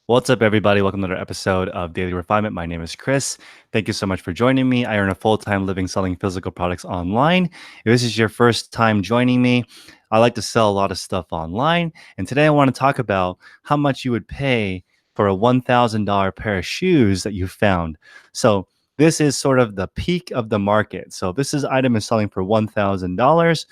What's up, everybody? Welcome to another episode of Daily Refinement. My name is Chris. Thank you so much for joining me. I earn a full-time living selling physical products online. If this is your first time joining me, I like to sell a lot of stuff online. And today I want to talk about how much you would pay for a $1,000 pair of shoes that you found. So this is sort of the peak of the market. So if this item is selling for $1,000,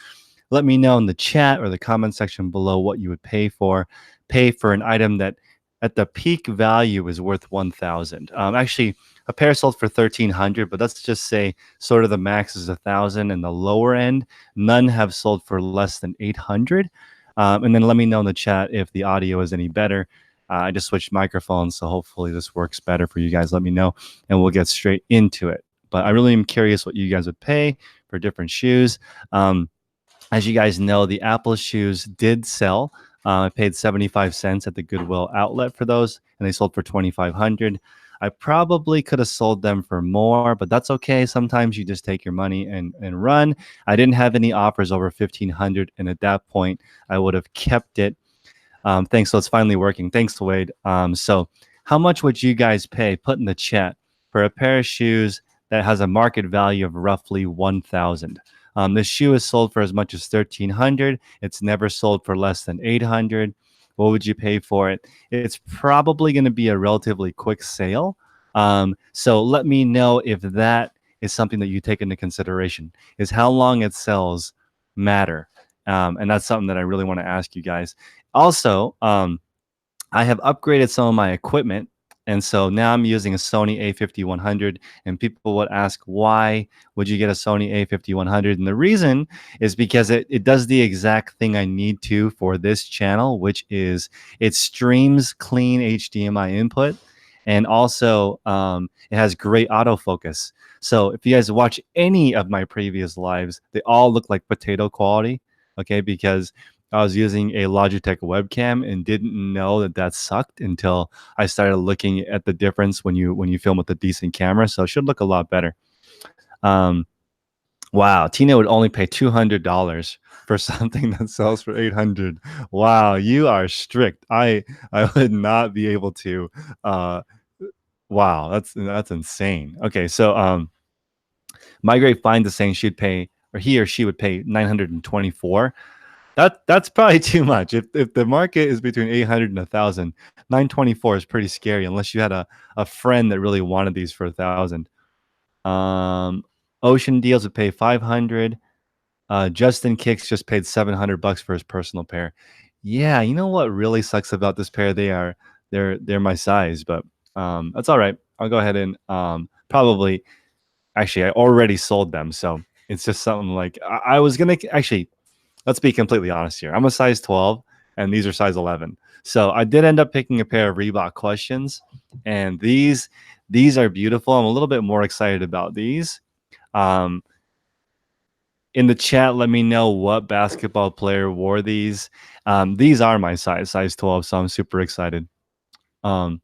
let me know in the chat or the comment section below what you would pay for an item that at the peak value is worth 1,000. Actually, a pair sold for 1,300, but let's just say sort of the max is 1,000, and the lower end, none have sold for less than 800. And then let me know in the chat if the audio is any better. I just switched microphones, so hopefully this works better for you guys. Let me know, and we'll get straight into it. But I really am curious what you guys would pay for different shoes. As you guys know, the Apple shoes did sell. I paid 75 cents at the Goodwill outlet for those, and they sold for 2,500. I probably could have sold them for more, but that's okay. Sometimes you just take your money and run. I didn't have any offers over 1,500, and at that point, I would have kept it. Thanks. So it's finally working. Thanks, Wade. So how much would you guys pay? Put in the chat for a pair of shoes that has a market value of roughly 1,000. This shoe is sold for as much as 1,300. It's never sold for less than 800. What would you pay for it? It's probably going to be a relatively quick sale. So let me know if that is something that you take into consideration. Is how long it sells matter? And that's something that I really want to ask you guys. Also, I have upgraded some of my equipment. And so now I'm using a Sony a5100, and people would ask, why would you get a Sony a5100? And the reason is because it does the exact thing I need to for this channel, which is it streams clean HDMI input, and also it has great autofocus. So if you guys watch any of my previous lives, they all look like potato quality, okay, because I was using a Logitech webcam and didn't know that sucked until I started looking at the difference when you film with a decent camera. So it should look a lot better. Wow, Tino would only pay $200 for something that sells for 800. Wow, you are strict. I would not be able to. Wow, that's insane. Okay, so Migrate finds is saying she'd pay, or he or she would pay 924. That's probably too much. If the market is between 800 and 1,000, 924 is pretty scary unless you had a friend that really wanted these for 1,000. Ocean Deals would pay 500. Justin Kicks just paid $700 for his personal pair. Yeah, you know what really sucks about this pair? They're my size, but that's all right. I'll go ahead and probably, actually, I already sold them, so it's just something like I was gonna actually. Let's be completely honest here. I'm a size 12, and these are size 11. So I did end up picking a pair of Reebok Questions, and these are beautiful. I'm a little bit more excited about these. In the chat, let me know what basketball player wore these. These are my size 12, so I'm super excited. I'm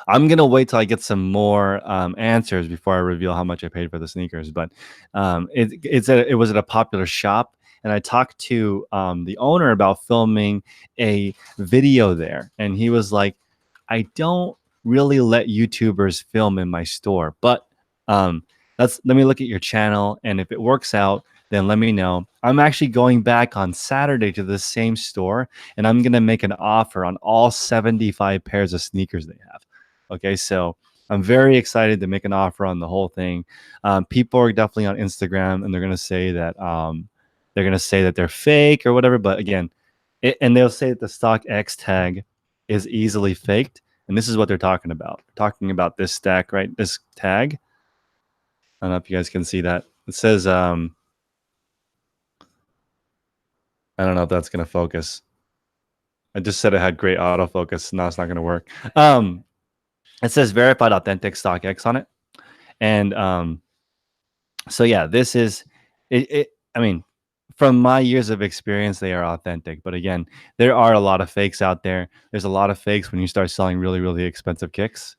gonna wait till I get some more answers before I reveal how much I paid for the sneakers. But it was at a popular shop, and I talked to the owner about filming a video there, and he was like, "I don't really let YouTubers film in my store, but let me look at your channel, and if it works out, then let me know." I'm actually going back on Saturday to the same store, and I'm gonna make an offer on all 75 pairs of sneakers they have. Okay, so I'm very excited to make an offer on the whole thing. People are definitely on Instagram, and they're gonna say that they're fake or whatever. But again, and they'll say that the StockX tag is easily faked, and this is what they're talking about. They're talking about this stack, right? This tag. I don't know if you guys can see that. It says, I don't know if that's gonna focus. I just said it had great autofocus. Now it's not gonna work. It says verified authentic StockX on it, and so yeah, this is it. I mean, from my years of experience, they are authentic. But again, there are a lot of fakes out there. There's a lot of fakes when you start selling really, really expensive kicks.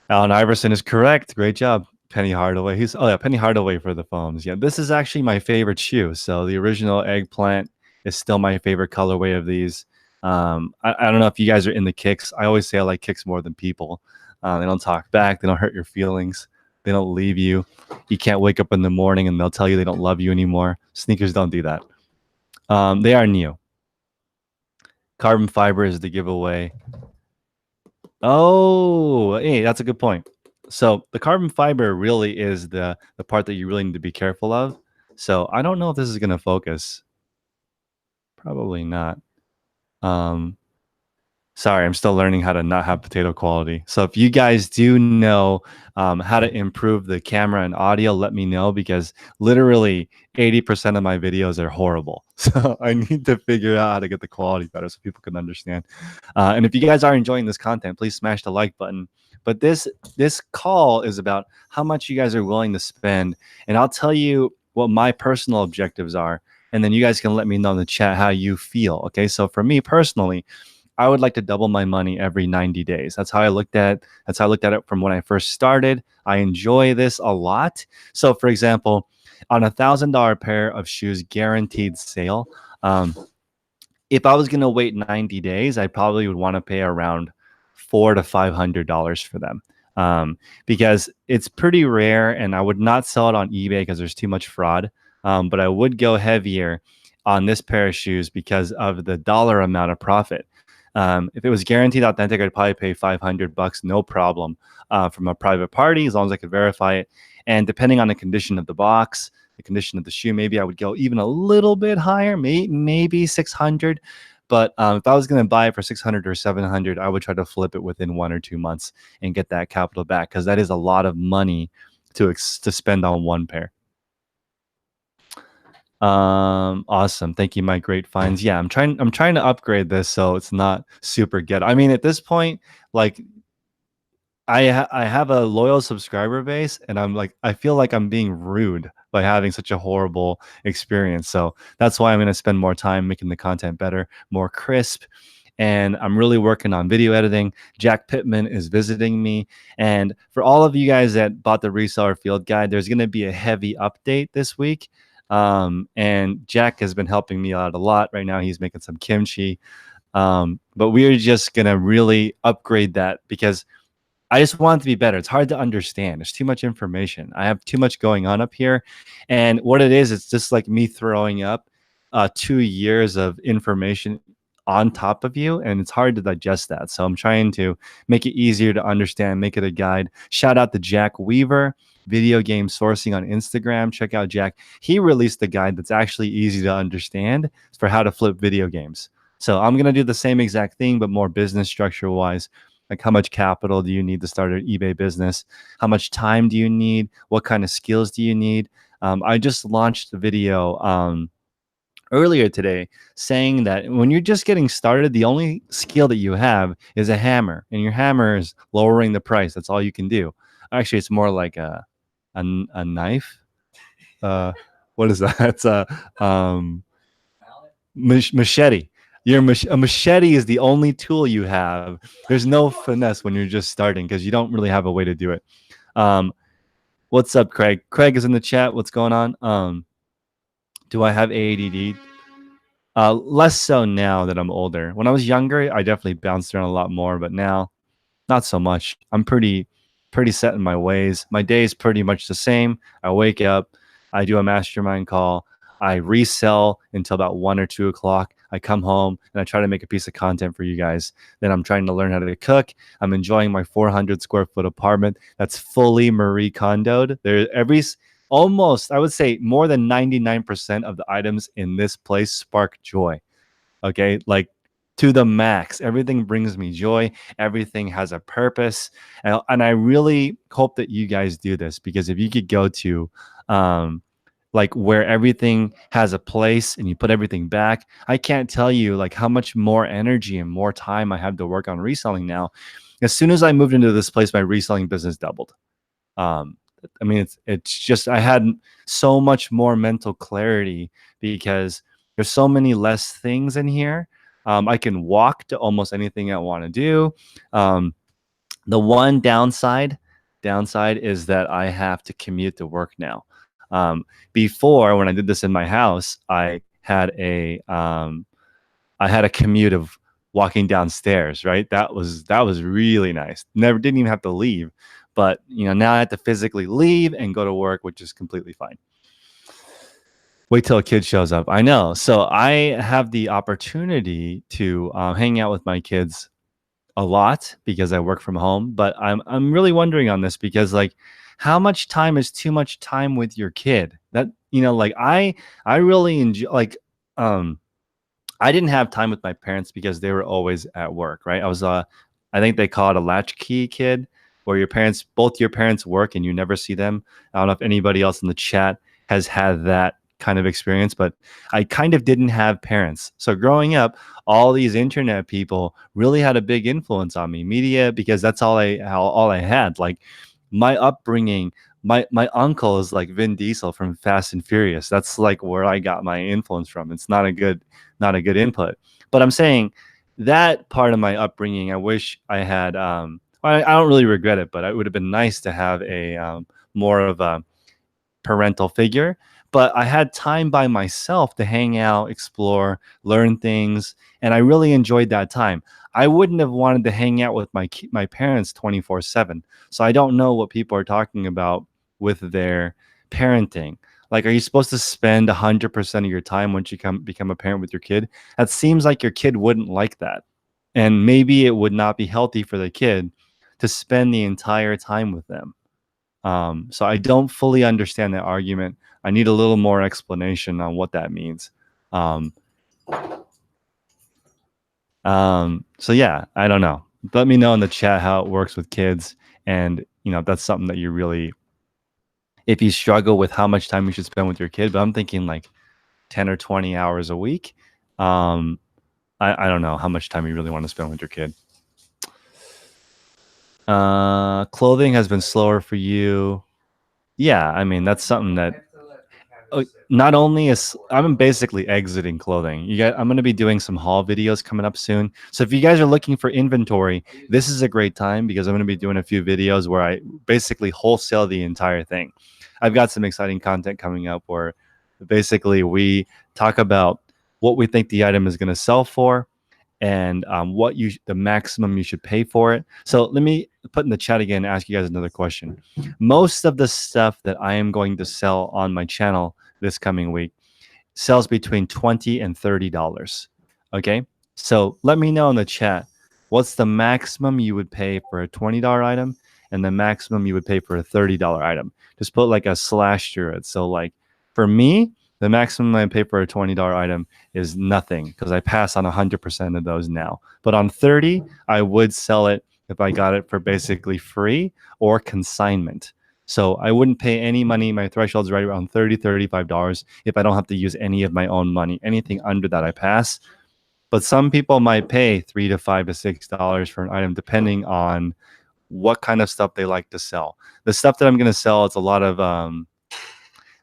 Allen Iverson is correct. Great job. Penny Hardaway. Penny Hardaway for the foams. Yeah, this is actually my favorite shoe. So the original eggplant is still my favorite colorway of these. I don't know if you guys are in the kicks. I always say I like kicks more than people. They don't talk back. They don't hurt your feelings. They don't leave you. You can't wake up in the morning and they'll tell you they don't love you anymore. Sneakers don't do that. They are new. Carbon fiber is the giveaway. Oh, hey, that's a good point. So the carbon fiber really is the part that you really need to be careful of. So I don't know if this is going to focus. Probably not. Um, Sorry, I'm still learning how to not have potato quality. So if you guys do know how to improve the camera and audio, let me know, because literally 80% of my videos are horrible. So I need to figure out how to get the quality better so people can understand. And if you guys are enjoying this content, please smash the like button. But this call is about how much you guys are willing to spend, and I'll tell you what my personal objectives are, and then you guys can let me know in the chat how you feel. Okay, so for me personally, I would like to double my money every 90 days. That's how I looked at it from when I first started. I enjoy this a lot. So for example, on $1,000 pair of shoes guaranteed sale, if I was going to wait 90 days, I probably would want to pay around $400 to $500 for them. Because it's pretty rare, and I would not sell it on eBay because there's too much fraud. But I would go heavier on this pair of shoes because of the dollar amount of profit. If it was guaranteed authentic, I'd probably pay $500, no problem, from a private party, as long as I could verify it. And depending on the condition of the box, the condition of the shoe, maybe I would go even a little bit higher, maybe 600. But if I was going to buy it for 600 or 700, I would try to flip it within 1 or 2 months and get that capital back, because that is a lot of money to spend on one pair. Awesome. Thank you, my great finds. Yeah, I'm trying to upgrade this so it's not super ghetto. I mean, at this point, like I have a loyal subscriber base, and I feel like I'm being rude by having such a horrible experience. So that's why I'm going to spend more time making the content better, more crisp. And I'm really working on video editing. Jack Pittman is visiting me. And for all of you guys that bought the reseller field guide, there's going to be a heavy update this week. And Jack has been helping me out a lot. Right now, he's making some kimchi. But we're just going to really upgrade that, because I just want it to be better. It's hard to understand. There's too much information. I have too much going on up here. And what it is, it's just like me throwing up 2 years of information on top of you, and it's hard to digest that. So I'm trying to make it easier to understand, make it a guide. Shout out to Jack Weaver, Video Game Sourcing on Instagram. Check out Jack. He released a guide that's actually easy to understand for how to flip video games. So I'm going to do the same exact thing, but more business structure wise. Like, how much capital do you need to start an eBay business? How much time do you need? What kind of skills do you need? I just launched the video earlier today saying that when you're just getting started, the only skill that you have is a hammer, and your hammer is lowering the price. That's all you can do. Actually, it's more like a knife. What is that? It's a machete. A machete is the only tool you have. There's no finesse when you're just starting, because you don't really have a way to do it. What's up, Craig? Craig is in the chat. What's going on? Do I have ADD? Less so now that I'm older. When I was younger, I definitely bounced around a lot more, but now, not so much. I'm pretty set in my ways. My day is pretty much the same. I wake up, I do a mastermind call, I resell until about 1 or 2 o'clock. I come home and I try to make a piece of content for you guys. Then I'm trying to learn how to cook. I'm enjoying my 400 square foot apartment that's fully Marie Kondoed. Almost, I would say, more than 99% of the items in this place spark joy. Okay, like, to the max. Everything brings me joy. Everything has a purpose. And I really hope that you guys do this, because if you could go to like where everything has a place and you put everything back, I can't tell you like how much more energy and more time I have to work on reselling now. As soon as I moved into this place, my reselling business doubled. I mean, it's just, I had so much more mental clarity because there's so many less things in here. I can walk to almost anything I want to do. The one downside is that I have to commute to work now. Before, when I did this in my house, I had a commute of walking downstairs, right? That was really nice. Never didn't even have to leave. But now I have to physically leave and go to work, which is completely fine. Wait till a kid shows up. I know. So I have the opportunity to hang out with my kids a lot because I work from home. But I'm really wondering on this because like, how much time is too much time with your kid? That like I really enjoy um I didn't have time with my parents because they were always at work, right? I think they call it a latchkey kid, where both your parents work and you never see them. I don't know if anybody else in the chat has had that kind of experience, but I kind of didn't have parents. So growing up, all these internet people really had a big influence on me. Media, because that's all I had. Like my upbringing, my uncle is like Vin Diesel from Fast and Furious. That's like where I got my influence from. It's not a good input. But I'm saying that part of my upbringing, I wish I had. I don't really regret it, but it would have been nice to have a more of a parental figure. But I had time by myself to hang out, explore, learn things, and I really enjoyed that time. I wouldn't have wanted to hang out with my parents 24/7. So I don't know what people are talking about with their parenting. Like, are you supposed to spend 100% of your time once you become a parent with your kid? That seems like your kid wouldn't like that. And maybe it would not be healthy for the kid to spend the entire time with them. So I don't fully understand that argument. I need a little more explanation on what that means. Um, so yeah, I don't know. Let me know in the chat how it works with kids, and if that's something that you really, if you struggle with how much time you should spend with your kid. But I'm thinking like 10 or 20 hours a week. I don't know how much time you really want to spend with your kid. Clothing has been slower for you. Yeah, I mean, that's something that not only is I'm basically exiting clothing. I'm going to be doing some haul videos coming up soon. So if you guys are looking for inventory, this is a great time because I'm going to be doing a few videos where I basically wholesale the entire thing. I've got some exciting content coming up where basically we talk about what we think the item is going to sell for, and the maximum you should pay for it. So let me put in the chat again and ask you guys another question. Most of the stuff that I am going to sell on my channel this coming week sells between $20 and $30. Okay, so let me know in the chat, what's the maximum you would pay for a $20 item and the maximum you would pay for a $30 item? Just put like a slash through it. So like for me, the maximum I pay for a $20 item is nothing because I pass on 100% of those now. But on 30, I would sell it if I got it for basically free or consignment. So I wouldn't pay any money. My threshold is right around $30, $35 if I don't have to use any of my own money. Anything under that, I pass. But some people might pay $3 to $5 to $6 for an item, depending on what kind of stuff they like to sell. The stuff that I'm going to sell is a lot of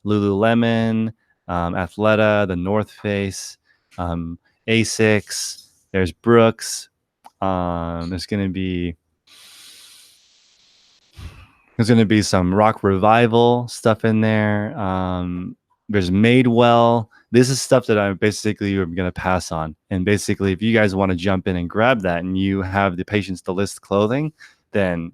Lululemon, Athleta, the North Face, Asics. There's Brooks. There's going to be some Rock Revival stuff in there. There's Madewell. This is stuff that I basically am going to pass on. And basically, if you guys want to jump in and grab that and you have the patience to list clothing, then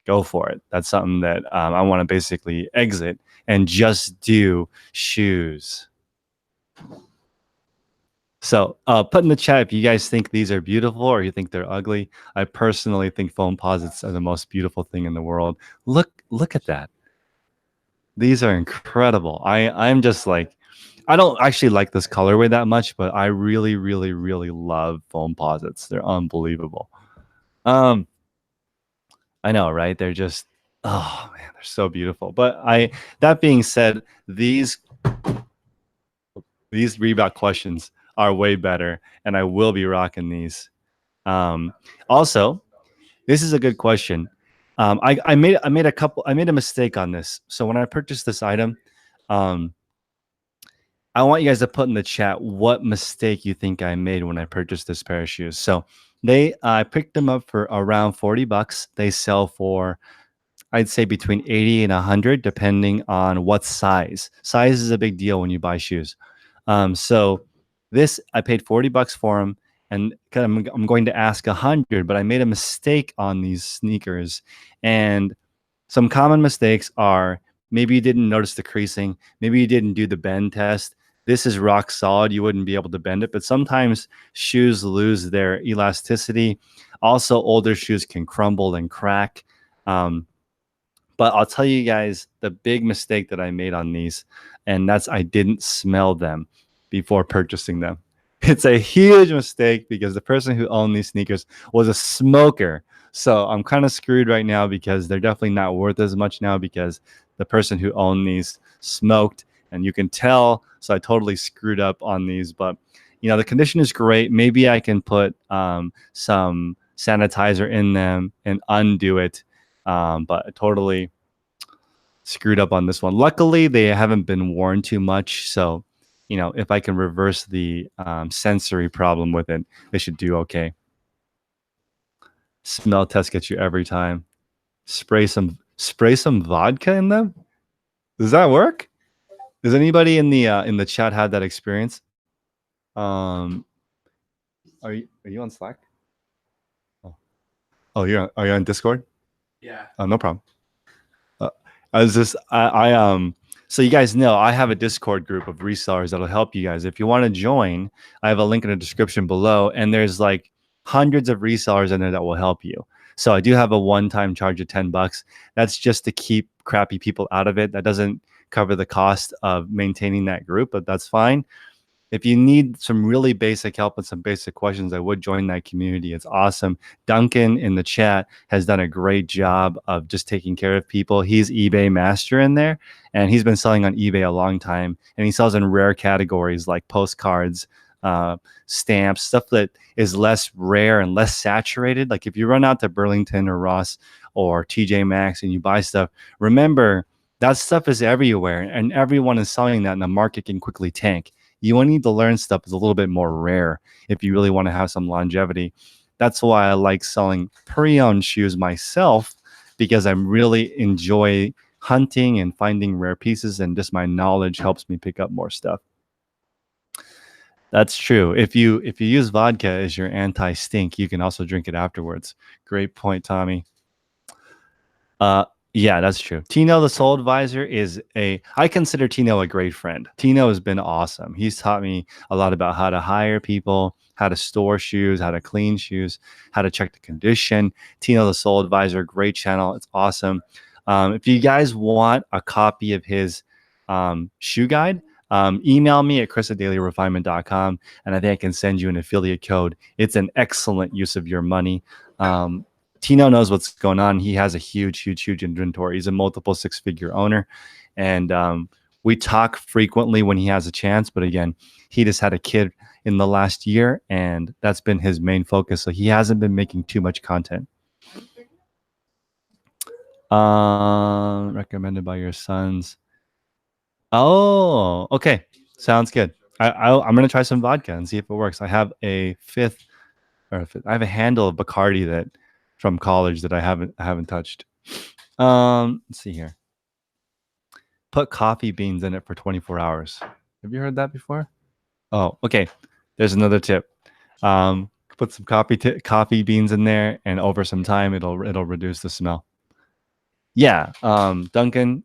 go for it. That's something that I want to basically exit and just do shoes. So put in the chat if you guys think these are beautiful or you think they're ugly. I personally think Foamposites are the most beautiful thing in the world. Look at that. These are incredible. I'm just like, I don't actually like this colorway that much, but I really, really, really love Foamposites. They're unbelievable. I know, right? They're just, oh man, they're so beautiful. But that being said, these Reebok questions are way better, and I will be rocking these. Also, this is a good question. I made a mistake on this. So when I purchased this item, I want you guys to put in the chat what mistake you think I made when I purchased this pair of shoes. So I picked them up for around $40. They sell for, I'd say, between 80 and 100, depending on what size. Size is a big deal when you buy shoes. So I paid $40 for them, and I'm going to ask 100, but I made a mistake on these sneakers. And some common mistakes are maybe you didn't notice the creasing, maybe you didn't do the bend test. This is rock solid. You wouldn't be able to bend it, but sometimes shoes lose their elasticity. Also, older shoes can crumble and crack. Um, but I'll tell you guys the big mistake that I made on these, and that's I didn't smell them before purchasing them. It's a huge mistake because the person who owned these sneakers was a smoker. So I'm kind of screwed right now because they're definitely not worth as much now because the person who owned these smoked, and you can tell. So I totally screwed up on these, but the condition is great. Maybe I can put some sanitizer in them and undo it, but I totally screwed up on this one. Luckily, they haven't been worn too much. So, if I can reverse the sensory problem with it, they should do okay. Smell test gets you every time. Spray some vodka in them. Does that work? Does anybody in the chat have that experience? Um, are you on Slack? Oh, are you on Discord? Yeah. Oh, no problem. I was just so you guys know I have a Discord group of resellers that'll help you guys. If you want to join, I have a link in the description below, and there's like hundreds of resellers in there that will help you. So I do have a one-time charge of $10. That's just to keep crappy people out of it. That doesn't cover the cost of maintaining that group, but that's fine. If you need some really basic help and some basic questions, I would join that community. It's awesome. Duncan in the chat has done a great job of just taking care of people. He's eBay master in there, and he's been selling on eBay a long time. And he sells in rare categories like postcards, stamps, stuff that is less rare and less saturated. Like if you run out to Burlington or Ross or TJ Maxx and you buy stuff, remember that stuff is everywhere, and everyone is selling that, and the market can quickly tank. You want need to learn stuff is a little bit more rare if you really want to have some longevity. That's why I like selling pre-owned shoes myself, because I really enjoy hunting and finding rare pieces, and just my knowledge helps me pick up more stuff. That's true. If you use vodka as your anti-stink, you can also drink it afterwards. Great point, Tommy. Yeah, that's true. Tino, the soul advisor, I consider Tino a great friend. Tino has been awesome. He's taught me a lot about how to hire people, how to store shoes, how to clean shoes, how to check the condition. Tino, the soul advisor, great channel. It's awesome. If you guys want a copy of his shoe guide, email me at chris@dailyrefinement.com, and I think I can send you an affiliate code. It's an excellent use of your money. Tino knows what's going on. He has a huge inventory. He's a multiple six-figure owner, and we talk frequently when he has a chance. But again, he just had a kid in the last year, and that's been his main focus. So he hasn't been making too much content. Recommended by your sons. Oh, okay, sounds good. I'm gonna try some vodka and see if it works. I have a I have a handle of Bacardi that from college that I haven't touched. Let's see here. Put coffee beans in it for 24 hours. Have you heard that before? Oh, okay. There's another tip. Put some coffee beans in there, and over some time, it'll reduce the smell. Yeah. Duncan,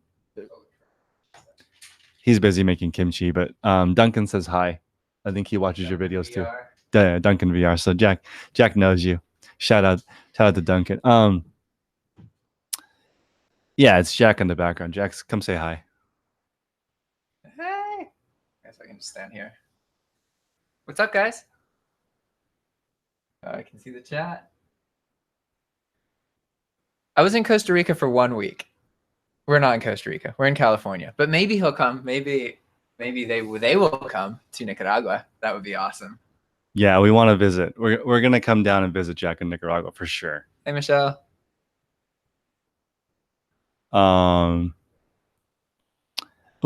he's busy making kimchi, but Duncan says hi. I think he watches your videos too. Duncan VR. So Jack knows you. Shout out to Duncan. Yeah, it's Jack in the background. Jack, come say hi. Hey. I guess I can just stand here. What's up, guys? I can see the chat. I was in Costa Rica for 1 week. We're not in Costa Rica. We're in California. But maybe he'll come. Maybe they will come to Nicaragua. That would be awesome. Yeah, we want to visit. We're gonna come down and visit Jack in Nicaragua for sure. Hey, Michelle.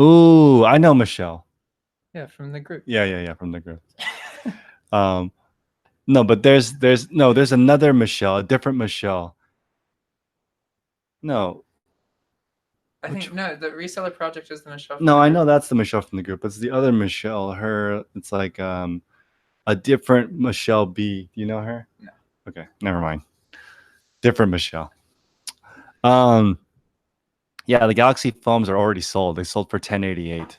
Ooh, I know Michelle. Yeah, from the group. Yeah, from the group. No, but there's another Michelle, a different Michelle. No. I think no, the reseller project is the Michelle. No, I know that's the Michelle from the group. It's the other Michelle. It's like A different Michelle B. Do you know her? No. Okay, never mind. Different Michelle. Um, yeah, the Galaxy foams are already sold. They sold for 1088.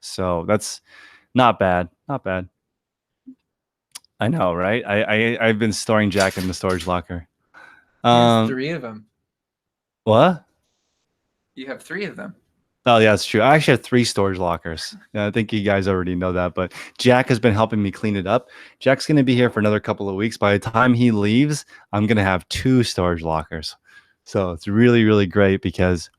So that's not bad. Not bad. I know, right? I've been storing Jack in the storage locker. He has Um, 3 of them. what? You have 3 of them. Oh yeah, it's true. I actually have 3 storage lockers. Yeah, I think you guys already know that, but Jack has been helping me clean it up. Jack's gonna be here for another couple of weeks. By the time he leaves, I'm gonna have 2 storage lockers. So it's really, really great because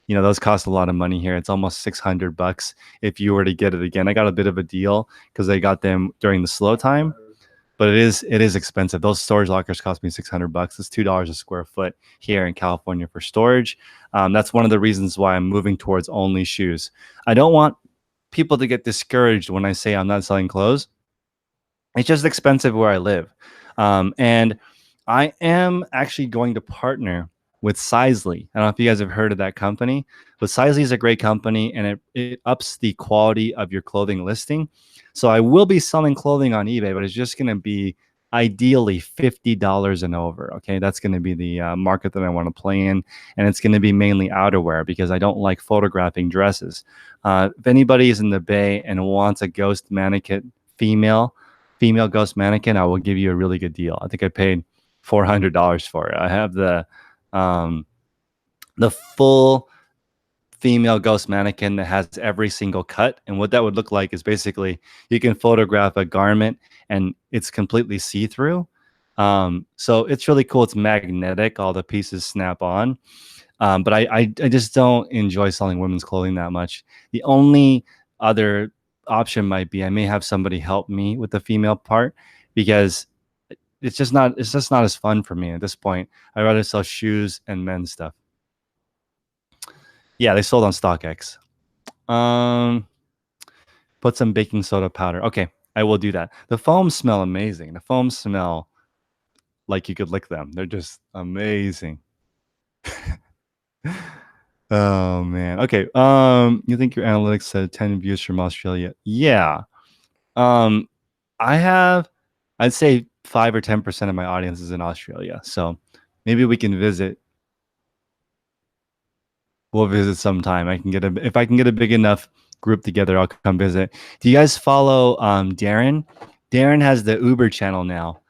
those cost a lot of money here. It's almost $600 if you were to get it again. I got a bit of a deal because I got them during the slow time, but it is expensive. Those storage lockers cost me $600. It's $2 a square foot here in California for storage. That's one of the reasons why I'm moving towards only shoes. I don't want people to get discouraged when I say I'm not selling clothes. It's just expensive where I live. And I am actually going to partner with Sizely. I don't know if you guys have heard of that company, but Sizely is a great company and it ups the quality of your clothing listing. So I will be selling clothing on eBay, but it's just going to be ideally $50 and over. Okay. That's going to be the market that I want to play in. And it's going to be mainly outerwear because I don't like photographing dresses. If anybody is in the Bay and wants a ghost mannequin female ghost mannequin, I will give you a really good deal. I think I paid $400 for it. I have um, the full female ghost mannequin that has every single cut. And what that would look like is basically you can photograph a garment and it's completely see-through. So it's really cool. It's magnetic. All the pieces snap on. But I just don't enjoy selling women's clothing that much. The only other option might be I may have somebody help me with the female part because it's just not as fun for me at this point. I'd rather sell shoes and men's stuff. Yeah, they sold on StockX. Um, put some baking soda powder. Okay, I will do that. The foams smell amazing. The foams smell like you could lick them. They're just amazing. Oh man. Okay. You think your analytics said 10 views from Australia? Yeah. Um, I have, I'd say 5 or 10% of my audience is in Australia. So maybe we can visit. We'll visit sometime. If I can get a big enough group together, I'll come visit. Do you guys follow Darren? Darren has the Uber channel now.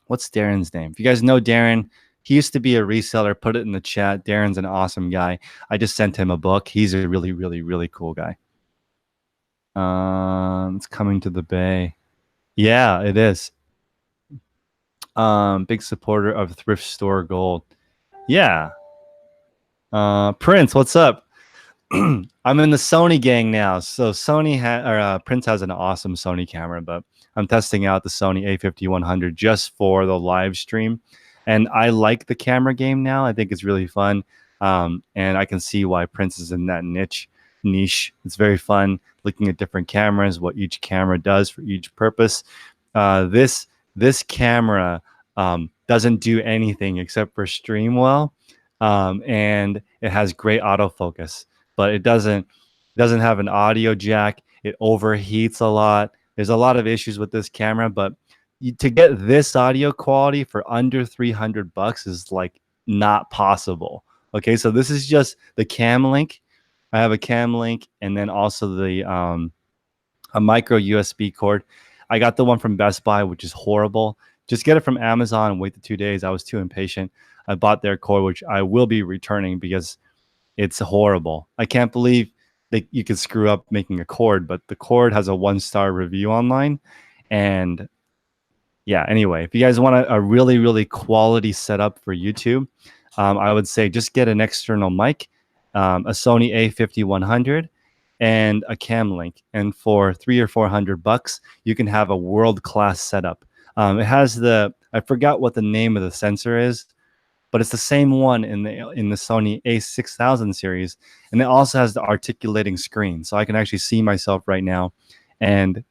What's Darren's name? If you guys know Darren, he used to be a reseller. Put it in the chat. Darren's an awesome guy. I just sent him a book. He's a really, really, really cool guy. It's coming to the Bay. Yeah, it is. Big supporter of thrift store gold. Yeah. Prince, what's up? I'm in the Sony gang now. So Prince has an awesome Sony camera, but I'm testing out the Sony A5100 just for the live stream. And I like the camera game now. I think it's really fun. And I can see why Prince is in that niche. It's very fun looking at different cameras, what each camera does for each purpose. This camera doesn't do anything except for stream well. And it has great autofocus, but it doesn't have an audio jack. It overheats a lot. There's a lot of issues with this camera, but to get this audio quality for under $300 is like not possible. Okay, so this is just the cam link. I have a cam link and then also the a micro USB cord. I got the one from Best Buy, which is horrible. Just get it from Amazon and wait the 2 days. I was too impatient. I bought their cord, which I will be returning because it's horrible. I can't believe that you could screw up making a cord, but the cord has a 1-star review online. And yeah, anyway, if you guys want a really, really quality setup for YouTube, I would say just get an external mic, a Sony A5100, and a cam link. And for $300 or $400, you can have a world-class setup. It has I forgot what the name of the sensor is, but it's the same one in the Sony A6000 series, and it also has the articulating screen, so I can actually see myself right now, and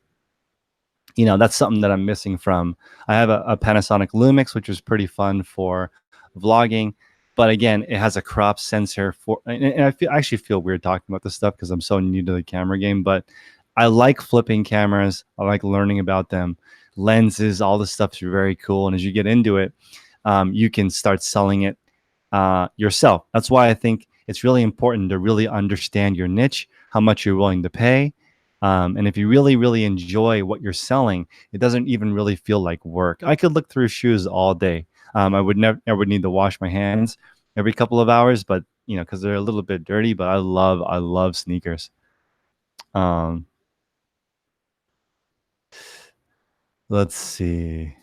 that's something that I'm missing from. I have a Panasonic Lumix, which is pretty fun for vlogging, but again, it has a crop sensor and I actually feel weird talking about this stuff because I'm so new to the camera game, but I like flipping cameras. I like learning about them. Lenses, all this stuff's very cool. And as you get into it, you can start selling it yourself. That's why I think it's really important to really understand your niche, how much you're willing to pay. And if you really, really enjoy what you're selling, it doesn't even really feel like work. I could look through shoes all day. I would never need to wash my hands every couple of hours, but because they're a little bit dirty. But I love sneakers. Um, let's see.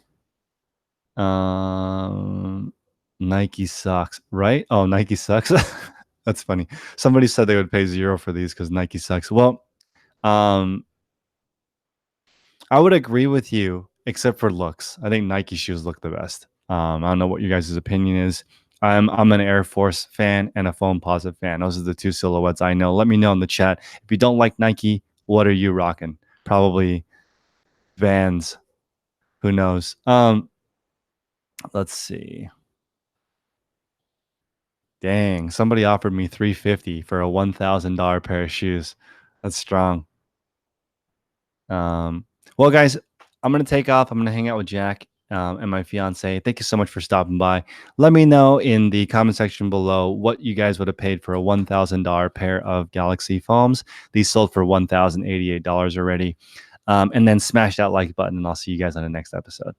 Um, Nike socks, right? Oh, Nike sucks. That's funny. Somebody said they would pay 0 for these because Nike sucks. Well, um, I would agree with you, except for looks. I think Nike shoes look the best. I don't know what you guys' opinion is. I'm an Air Force fan and a Foamposite fan. Those are the two silhouettes I know. Let me know in the chat. If you don't like Nike, what are you rocking? Probably Vans. Who knows? Let's see. Dang, somebody offered me $350 for a $1,000 pair of shoes. That's strong. Well, guys, I'm gonna take off. I'm gonna hang out with Jack and my fiance. Thank you so much for stopping by. Let me know in the comment section below what you guys would have paid for a $1,000 pair of Galaxy foams. These sold for $1,088 already. And then smash that like button, and I'll see you guys on the next episode.